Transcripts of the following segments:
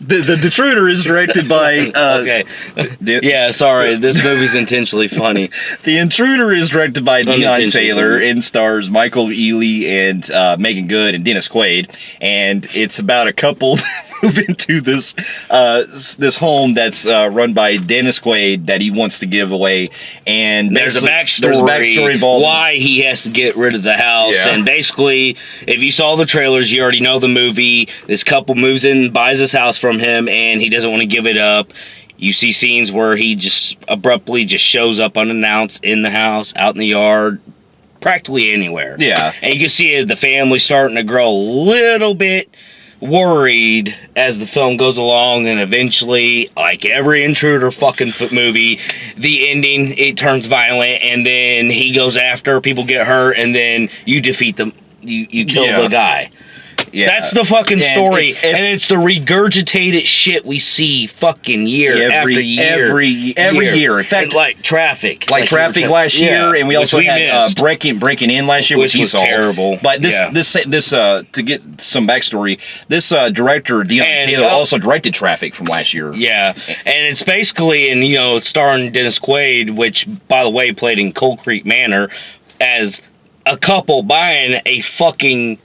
The Intruder is directed by... okay. Yeah, sorry. This movie's intentionally funny. The Intruder is directed by Dion Taylor and stars Michael Ealy and Megan Good and Dennis Quaid. And it's about a couple move into this home that's run by Dennis Quaid that he wants to give away. And there's a backstory involved. Why he has to get rid of the house. Yeah. And basically, if you saw the trailers, you already know the movie. This couple moves in, buys his house from him, and he doesn't want to give it up. You see scenes where he just abruptly just shows up unannounced in the house, out in the yard, practically anywhere. Yeah. And you can see the family starting to grow a little bit worried as the film goes along, and eventually, like every Intruder fucking movie, the ending, it turns violent, and then he goes after, people get hurt, and then you defeat them, you kill the guy. Yeah. That's the fucking story, and it's the regurgitated shit we see fucking year after year. Every year. In fact, and like Traffic. Like Traffic last year, and we also had Breaking In last year, which was terrible. But this to get some backstory, this director, Dion Taylor, also directed Traffic from last year. Yeah, and it's basically, and it's starring Dennis Quaid, which, by the way, played in Cold Creek Manor, as a couple buying a fucking...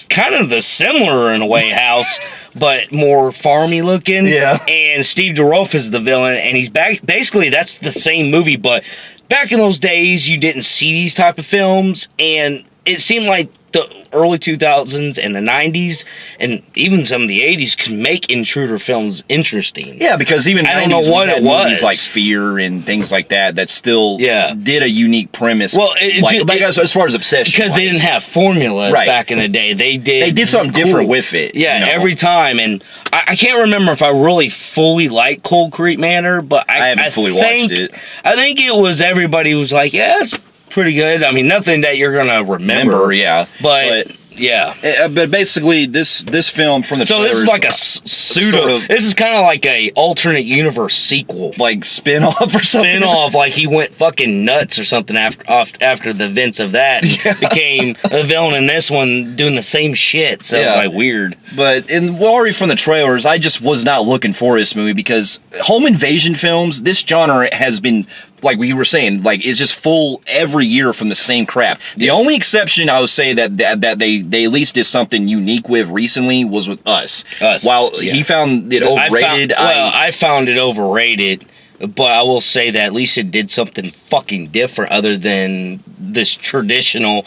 kind of the similar in a way house, but more farmy looking. Yeah. And Steve DeRolf is the villain, and he's back. Basically, that's the same movie, but back in those days, you didn't see these type of films, and it seemed like the early 2000s and the 90s and even some of the 80s could make Intruder films interesting. Yeah, because even I don't know what it was. Movies like Fear and things like that still did a unique premise. Well, as far as obsession, because they didn't have formulas back in the day. They did something different with it. Yeah, every time. And I can't remember if I really fully liked Cold Creek Manor, but I haven't fully watched it. I think it was everybody was like, yeah, it's pretty good. I mean, nothing that you're gonna remember. Yeah, but yeah. But basically, this film from the this is like a pseudo. This is kind of like a alternate universe sequel, like spin-off or something. Spin-off, like he went fucking nuts or something after the events of that. Became a villain in this one, doing the same shit. So it's like weird. But already from the trailers, I just was not looking for this movie because home invasion films, this genre has been, like we were saying, like it's just full every year from the same crap. The only exception I would say that they at least did something unique with recently was with Us. While he found it overrated, I found it overrated. But I will say that at least it did something fucking different other than this traditional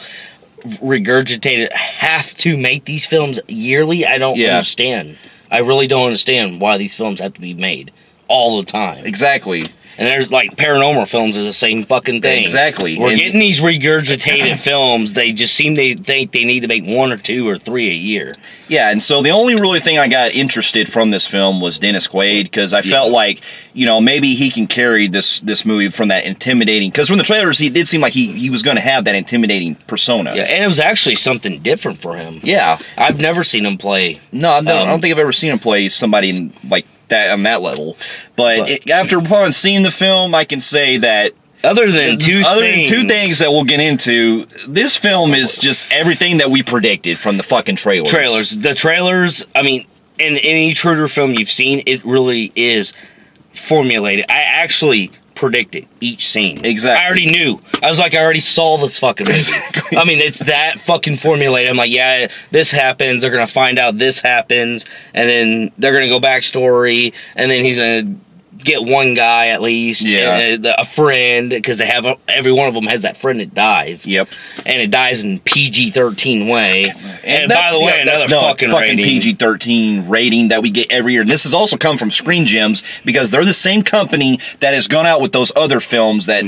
regurgitated have to make these films yearly. I don't understand. I really don't understand why these films have to be made all the time. Exactly. And there's like paranormal films are the same fucking thing. Exactly. We're getting these regurgitated films. They just seem to think they need to make 1 or 2 or 3 a year. Yeah, and so the only really thing I got interested from this film was Dennis Quaid, because I felt like, maybe he can carry this movie from that intimidating, because from the trailers, he did seem like he was going to have that intimidating persona. Yeah, and it was actually something different for him. Yeah. I've never seen him play. No, I don't think I've ever seen him play somebody like that on that level. But upon seeing the film, I can say that Other than two things that we'll get into, this film is just everything that we predicted from the fucking trailers. The trailers, I mean, in any Intruder film you've seen, it really is formulated. I actually predicted each scene. Exactly. I already knew. I was like, I already saw this fucking movie. Exactly. I mean, it's that fucking formulated. I'm like, yeah, this happens. They're going to find out this happens. And then they're going to go backstory. And then he's going to get one guy at least, a friend, because they have every one of them has that friend that dies. Yep, and it dies in PG-13 way. And by the way, another fucking PG-13 rating that we get every year. And this has also come from Screen Gems, because they're the same company that has gone out with those other films that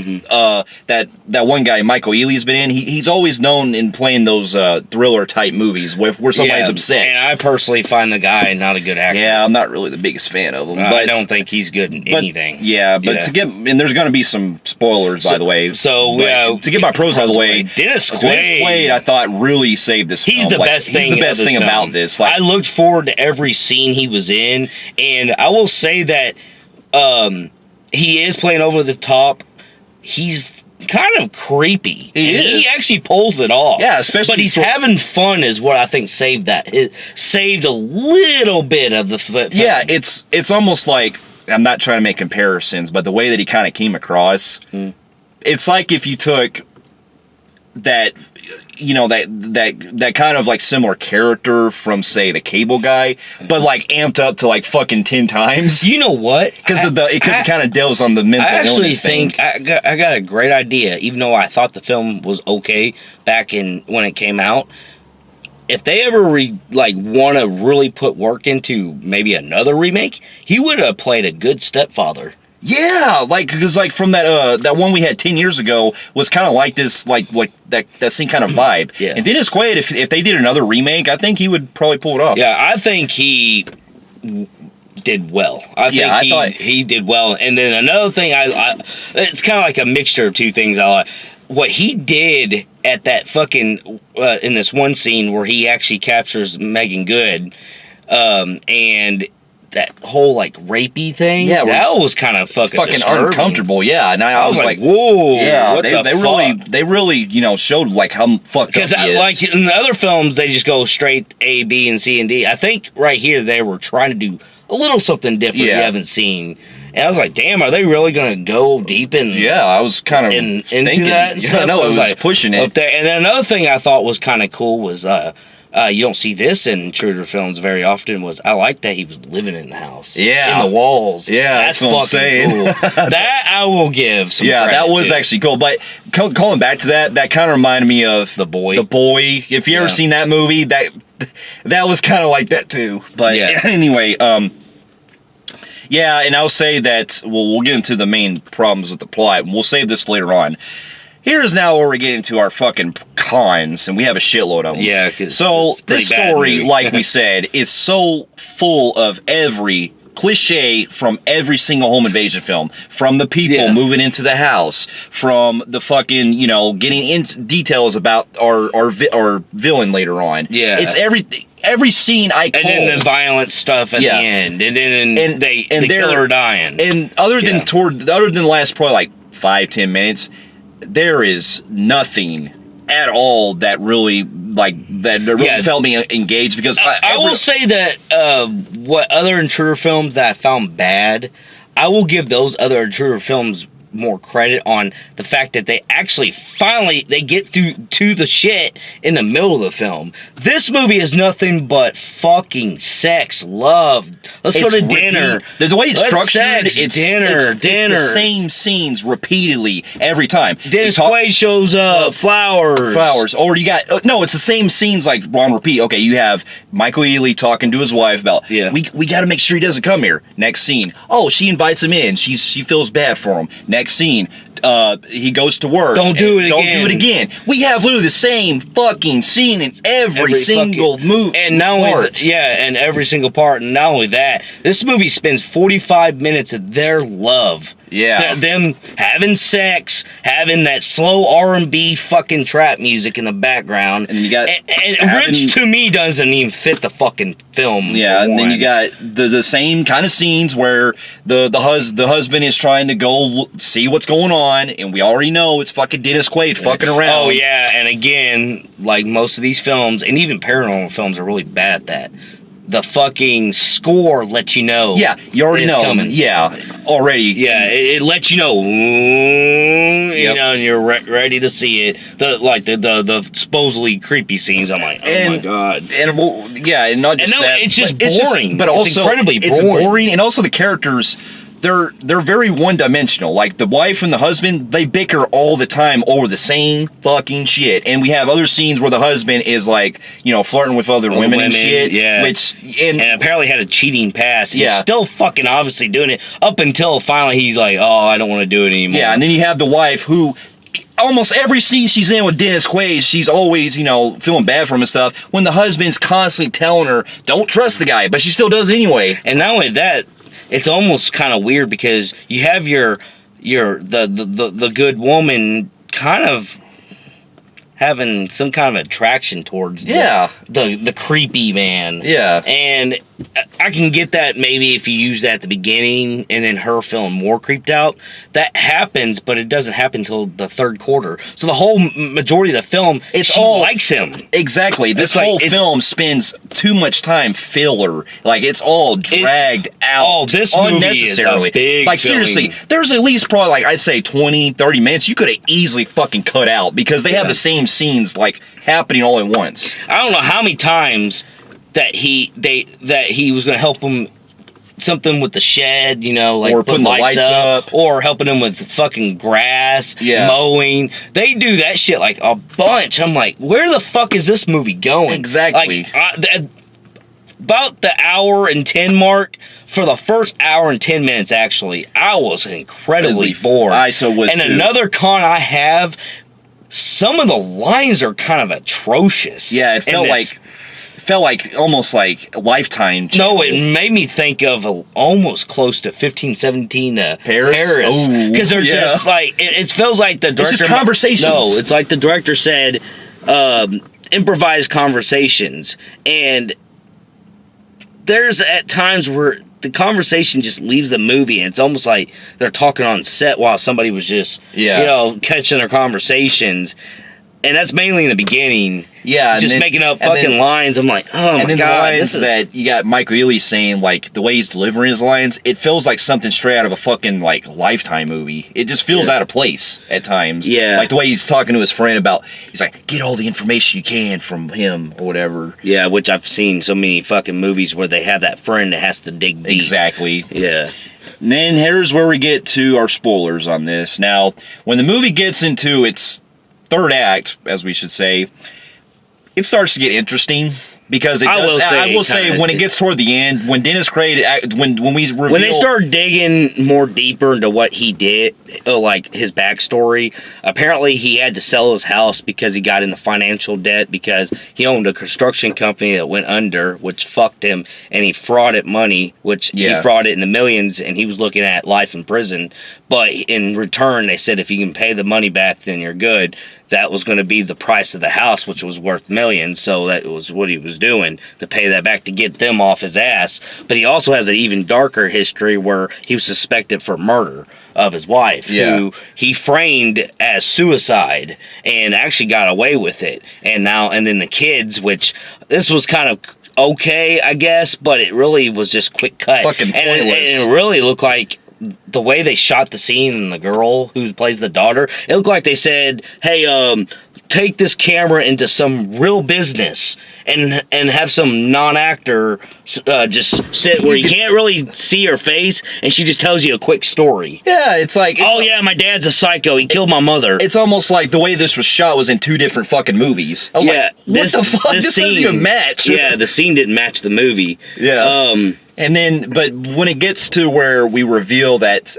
that one guy Michael Ealy's been in. He's always known in playing those thriller type movies where somebody's obsessed. And I personally find the guy not a good actor. Yeah, I'm not really the biggest fan of him. But I don't think he's good in anything. To get, and there's going to be some spoilers, by the way. To get my pros out of the way, Dennis Quaid, I thought, really saved this film. He's the best thing about this. I looked forward to every scene he was in, and I will say that he is playing over the top. He's kind of creepy. He actually pulls it off. Yeah, especially but he's having fun is what I think saved that. It saved a little bit of the film. Yeah, it's almost like, I'm not trying to make comparisons, but the way that he kind of came across, it's like if you took that, that kind of like similar character from, say, the Cable Guy, but like amped up to like fucking 10 times. You know what? Because it kind of delves on the mental illness thing. I actually think I got a great idea, even though I thought the film was okay back when it came out. If they ever want to really put work into maybe another remake, he would have played a good stepfather. Yeah, because from that one we had 10 years ago was kind of like this, like that same kind of vibe. Yeah. And Dennis Quaid, if they did another remake, I think he would probably pull it off. Yeah, I think he did well. I thought he did well. And then another thing, it's kind of like a mixture of two things I like. What he did at that fucking in this one scene where he actually captures Megan Good, and that whole like rapey thing, that was kind of fucking uncomfortable. Yeah, and I was like, whoa, yeah, what they really showed like how fucked up he is. Like in the other films, they just go straight A, B, and C and D. I think right here they were trying to do a little something different we haven't seen. And I was like, damn, are they really going to go deep in? Yeah, I was kind of into that. And stuff? No, it was like, pushing it. Up there. And then another thing I thought was kind of cool was, you don't see this in Intruder films very often, was I like that he was living in the house. Yeah. In the walls. Yeah, that's what I'm saying. Cool. That I will give some credit that was actually cool. But calling back to that kind of reminded me of The Boy. The Boy. If you ever seen that movie, that was kind of like that too. But anyway, yeah, and I'll say that, we'll get into the main problems with the plot, and we'll save this later on. Here's now where we get into our fucking cons, and we have a shitload of them. Yeah, so this story, like we said, is so full of every cliche from every single home invasion film. From the people moving into the house, from the fucking, getting into details about our villain later on. Yeah. It's every scene I call. And then the violent stuff at the end. And then they kill her dying. And other than the last probably like 5-10 minutes, there is nothing at all that really felt me engaged, because I will say that what other Intruder films that I found bad, I will give those other Intruder films more credit on the fact that they actually finally they get through to the shit in the middle of the film. This movie is nothing but fucking sex, love. Let's go to dinner. The way it's structured, it's dinner. It's the same scenes repeatedly every time. Dennis Quaid shows up, flowers. Or you got no, it's the same scenes like on repeat. Okay, you have Michael Ealy talking to his wife about we got to make sure he doesn't come here. Next scene, she invites him in. She feels bad for him. Next scene, he goes to work. Don't do it again. We have literally the same fucking scene in every single movie. And not only and every single part. And not only that, this movie spends 45 minutes of their love. Yeah. Them having sex, having that slow R&B fucking trap music in the background. And you got which to me doesn't even fit the fucking film. Yeah, and then you got the same kind of scenes where the husband is trying to go see what's going on, and we already know it's fucking Dennis Quaid fucking around. Oh yeah, and again, like most of these films, and even paranormal films are really bad at that. The fucking score lets you know. Yeah, you already know. Coming. Yeah, already. Yeah, it lets you know. You know, and you're ready to see it. The supposedly creepy scenes. I'm like, my god. And and not just that. It's just boring. But also, it's incredibly boring. It's boring, and also the characters. They're very one-dimensional. Like, the wife and the husband, they bicker all the time over the same fucking shit. And we have other scenes where the husband is, like, flirting with other women and shit. Yeah. And apparently had a cheating past. He's still fucking obviously doing it up until finally he's like, I don't want to do it anymore. Yeah, and then you have the wife who... Almost every scene she's in with Dennis Quaid, she's always, feeling bad for him and stuff, when the husband's constantly telling her, don't trust the guy, but she still does anyway. And not only that, it's almost kind of weird because you have the good woman kind of having some kind of attraction towards the creepy man. Yeah. And I can get that maybe if you use that at the beginning and then her feeling more creeped out. That happens, but it doesn't happen until the third quarter. So the whole majority of the film, she likes him. Exactly. This whole film spends too much time filler. Like, it's all dragged out. Oh, this movie is a big like, seriously, there's at least probably, like, I'd say 20, 30 minutes you could have easily fucking cut out because they have the same scenes, like, happening all at once. I don't know how many times that he was going to help him something with the shed, you know, like or putting the lights up, or helping him with fucking grass, mowing. They do that shit like a bunch. I'm like, where the fuck is this movie going? Exactly. Like, about the hour and 10 mark, for the first hour and 10 minutes, actually, I was incredibly bored. Was and too. Another con I have, some of the lines are kind of atrocious. Yeah, it felt like almost like Lifetime channel. No, it made me think of almost close to 1517 Paris. Because they're just like, it feels like the director... It's just conversations. No, it's like the director said, improvised conversations. And there's at times where the conversation just leaves the movie, and it's almost like they're talking on set while somebody was just, catching their conversations. And that's mainly in the beginning. Yeah. Just making up fucking lines. I'm like, oh my God. And then the lines that you got Michael Ealy saying, like, the way he's delivering his lines, it feels like something straight out of a fucking, like, Lifetime movie. It just feels out of place at times. Yeah. Like the way he's talking to his friend about, he's like, get all the information you can from him or whatever. Yeah, which I've seen so many fucking movies where they have that friend that has to dig deep. Exactly. Yeah. And then here's where we get to our spoilers on this. Now, when the movie gets into its third act, as we should say, it starts to get interesting because it does. I will say when it gets toward the end, when Dennis Quaid, when we reveal, when they start digging more deeper into what he did, like his backstory, apparently he had to sell his house because he got into financial debt because he owned a construction company that went under, which fucked him, and he frauded money, which he frauded in the millions, and he was looking at life in prison. But in return, they said if you can pay the money back, then you're good. That was going to be the price of the house, which was worth millions, so that was what he was doing, to pay that back to get them off his ass. But he also has an even darker history where he was suspected for murder of his wife, who he framed as suicide and actually got away with it. And then the kids, which this was kind of okay, I guess, but it really was just quick cut. Fucking pointless. And it really looked like the way they shot the scene and the girl who plays the daughter, it looked like they said, hey, take this camera into some real business and have some non-actor just sit where you can't really see her face, and she just tells you a quick story. Yeah, it's like... my dad's a psycho. He killed my mother. It's almost like the way this was shot was in two different fucking movies. I was like, what the fuck? This doesn't even match. Yeah, the scene didn't match the movie. Yeah. And then, but when it gets to where we reveal that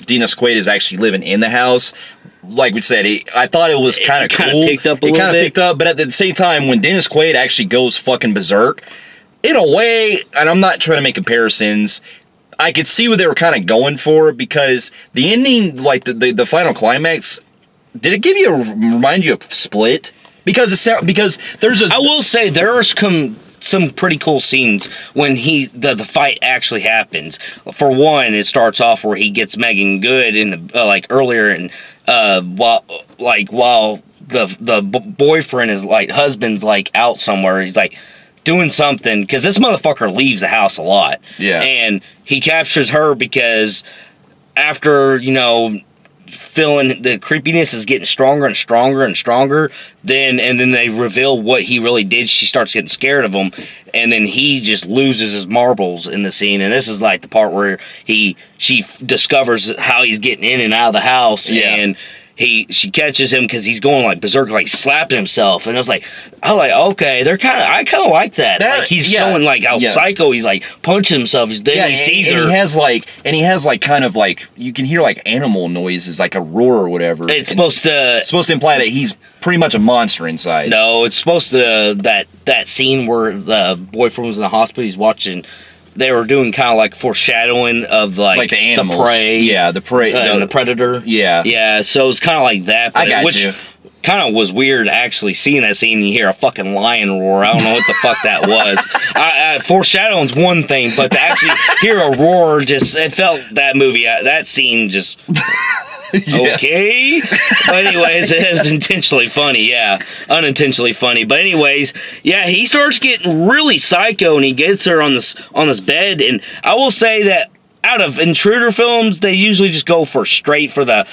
Dennis Quaid is actually living in the house, like we said, I thought it was kind of cool. Picked up a little bit. It kind of picked up, but at the same time, when Dennis Quaid actually goes fucking berserk, in a way, and I'm not trying to make comparisons, I could see what they were kind of going for, because the ending, like the final climax, did it remind you of Split? Because there's a... I will say there are some pretty cool scenes when the fight actually happens. For one, it starts off where he gets Megan Good in the earlier, and while the boyfriend is husband's out somewhere, he's doing something, because this motherfucker leaves the house a lot. Yeah. And he captures her because after, feeling the creepiness is getting stronger and stronger and stronger, and then they reveal what he really did. She starts getting scared of him, and then he just loses his marbles in the scene. And this is the part where she discovers how he's getting in and out of the house, and she catches him because he's going berserk, slapping himself. And I was like, okay, I kind of like that. He's showing how psycho he's punching himself. He sees her. And he has kind of you can hear animal noises, a roar or whatever. It's supposed to imply that he's pretty much a monster inside. No, it's supposed to that scene where the boyfriend was in the hospital. He's watching. They were doing kind of foreshadowing of the animals. The prey. Yeah, the prey. And the predator. Yeah. Yeah, so it's kind of like that. But kind of was weird actually seeing that scene and you hear a fucking lion roar. I don't know what the fuck that was. Foreshadowing's one thing, but to actually hear a roar, it felt that movie, that scene just... Yeah. Okay. But anyways, it was intentionally funny, yeah. Unintentionally funny. But anyways, yeah, he starts getting really psycho and he gets her on this bed. And I will say that out of Intruder films, they usually just go straight for the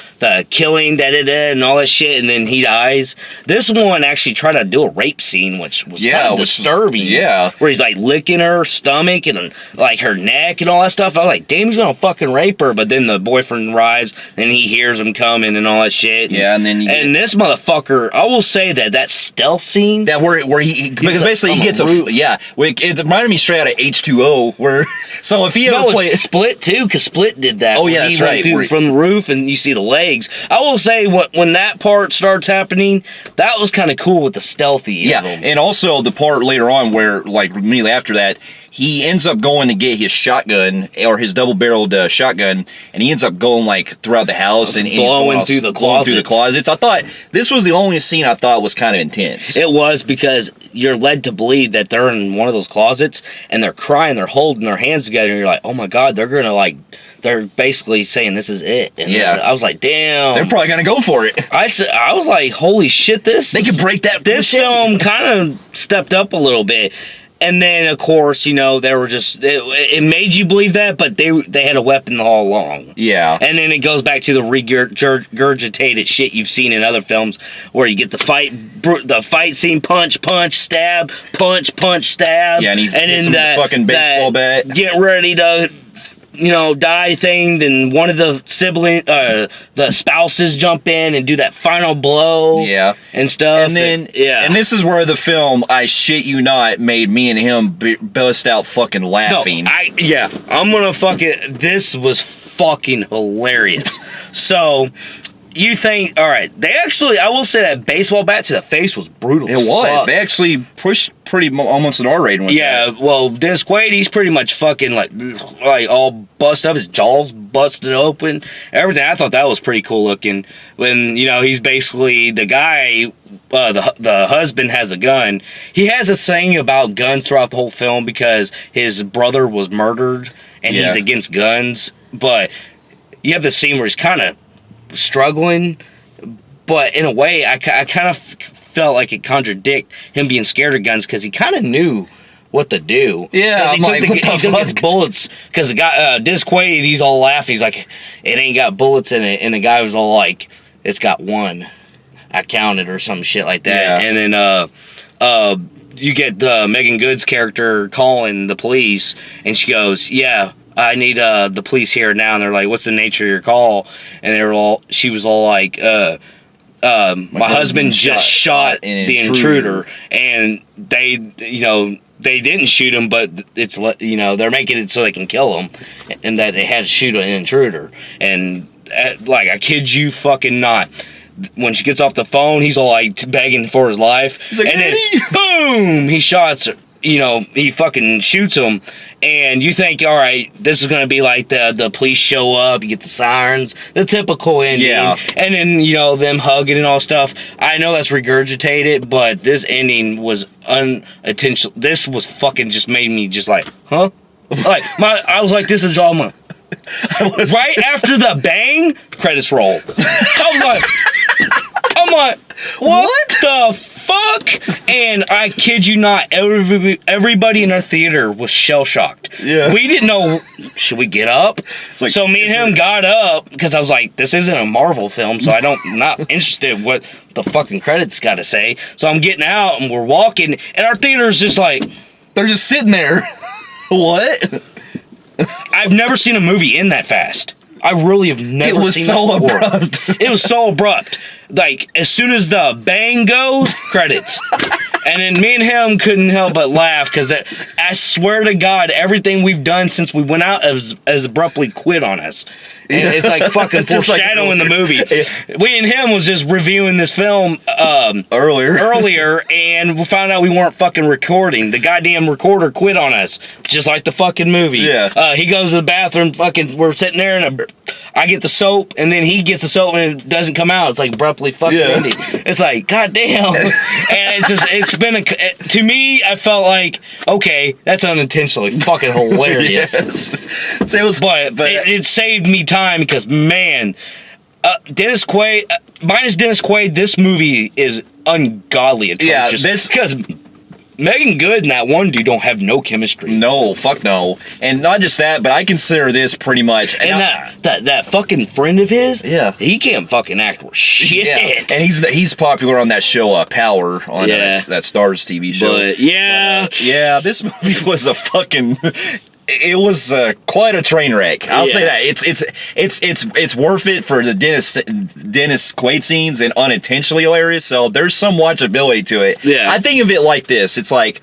killing, and all that shit, and then he dies. This one actually tried to do a rape scene, which was kind of disturbing. Where he's like licking her stomach and like her neck and all that stuff. I was like, damn, he's gonna fucking rape her. But then the boyfriend arrives and he hears him coming and all that shit. And then this motherfucker, I will say that stealth scene, that where he because basically he gets it reminded me straight out of H2O. Where so if he ever played Split too, because Split did that. Oh yeah, that's right. From the roof and you see the legs. I will say when that part starts happening, that was kind of cool with the stealthy. Yeah, and also the part later on where like immediately after that, he ends up going to get his shotgun or his double-barreled shotgun, and he ends up going like throughout the house and blowing through the closets. I thought this was the only scene I thought was kind of intense. It was, because you're led to believe that they're in one of those closets and they're crying, they're holding their hands together, and you're like, oh my god, they're basically saying this is it. And I was like, damn, they're probably gonna go for it. I was like, holy shit, they could break that. This film kind of stepped up a little bit. And then, of course, they were just... It made you believe that, but they had a weapon all along. Yeah. And then it goes back to the regurgitated shit you've seen in other films, where you get the fight scene, punch, stab, punch, stab. Yeah, and he hits him with the fucking baseball bat. Get ready to... die thing, then one of the the spouses jump in and do that final blow, and stuff, and then and this is where the film, I shit you not, made me and him bust out fucking laughing. I'm gonna this was fucking hilarious. So you think, all right, they actually, I will say that baseball bat to the face was brutal. It was. They actually pushed almost an R rating with that. Well, Dennis Quaid, he's pretty much fucking like all busted up, his jaws busted open, everything. I thought that was pretty cool looking. When, he's basically the guy, the husband has a gun. He has a saying about guns throughout the whole film because his brother was murdered and he's against guns. But you have this scene where he's kind of struggling, but in a way I kind of felt like it contradicted him being scared of guns, because he kind of knew what to do. He took his bullets, because the guy Dennis Quaid, he's all laughing, he's like, it ain't got bullets in it, and the guy was all like, it's got one, I counted, or some shit like that. And then you get Megan Good's character calling the police, and she goes, I need the police here now. And they're like, what's the nature of your call? And she was all like, my husband just shot the intruder. And they didn't shoot him, but it's, they're making it so they can kill him, and that they had to shoot an intruder. And I kid you fucking not, when she gets off the phone, he's all like begging for his life. He's like, and then boom, he shots her. He fucking shoots him, and you think, all right, this is gonna be like the police show up, you get the sirens, the typical ending, and then them hugging and all stuff. I know that's regurgitated, but this ending was unintentional. This was fucking just made me just like, huh? I was like, this is drama. Right after the bang, credits roll. I'm like, what the fuck? And I kid you not, everybody in our theater was shell-shocked. We didn't know, should we get up? So me and him got up, because I was like, this isn't a Marvel film, so I'm not interested in what the fucking credits got to say. So I'm getting out, and we're walking, and our theater's just like... They're just sitting there. What? I've never seen a movie end that fast. I really have never seen that before. It was so abrupt. It was so abrupt. Like, as soon as the bang goes, credits. And then me and him couldn't help but laugh, because I swear to God, everything we've done since we went out as abruptly quit on us. And it's like fucking foreshadowing the movie. We and him was just reviewing this film earlier, and we found out we weren't fucking recording. The goddamn recorder quit on us, just like the fucking movie. He goes to the bathroom, fucking, we're sitting there, and I get the soap, and then he gets the soap, and it doesn't come out. It's like abruptly fucking ending. It's like, goddamn. And it's been to me, I felt like, okay, that's unintentionally fucking hilarious. Yes. So But it saved me time because, man, Dennis Quaid, minus Dennis Quaid, this movie is ungodly atrocious. Yeah, because Megan Good and that one dude don't have no chemistry. No, fuck no. And not just that, but I consider this pretty much. And that fucking friend of his, yeah, he can't fucking act worth shit. Yeah. And he's popular on that show, Power, on that Starz TV show. But yeah, this movie was a fucking. It was quite a train wreck. I'll say that it's worth it for the Dennis Quaid scenes and unintentionally hilarious. So there's some watchability to it. Yeah, I think of it like this. It's like,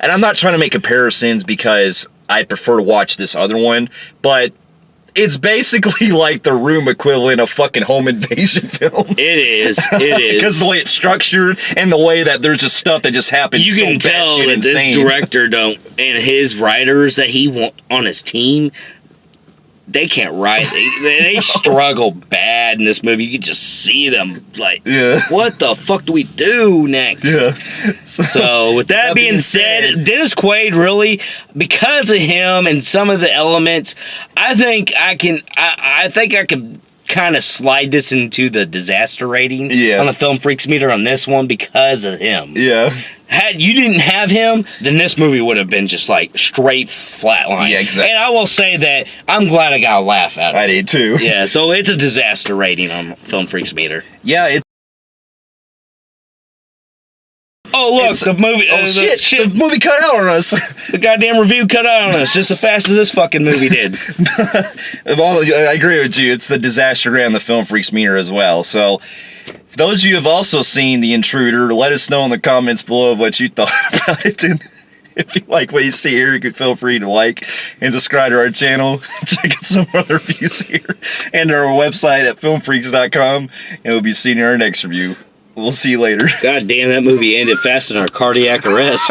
and I'm not trying to make comparisons because I prefer to watch this other one, but it's basically like the Room equivalent of fucking home invasion films. It is. Because the way it's structured and the way that there's just stuff that just happens. You can tell that insane. This director and his writers that he want on his team, they can't write. They struggle bad in this movie. You can just see them like, what the fuck do we do next? Yeah. So with that being said, Dennis Quaid really, because of him and some of the elements, I think I can kind of slide this into the disaster rating on the Film Phreeks meter on this one because of him. Yeah. Had you didn't have him, then this movie would have been just like straight flatline. Yeah, exactly. And I will say that I'm glad I got a laugh out of it. I did too. Yeah, so it's a disaster rating on Film Phreeks meter. Yeah, it's. Oh look, the movie. The movie cut out on us. The goddamn review cut out on us just as fast as this fucking movie did. I agree with you. It's the disaster rating on the Film Phreeks meter as well. So. For those of you who have also seen The Intruder, let us know in the comments below what you thought about it. And if you like what you see here, you can feel free to like and subscribe to our channel. Check out some other reviews here and our website at filmphreeks.com. And we'll be seeing you in our next review. We'll see you later. God damn, that movie ended fast in our cardiac arrest.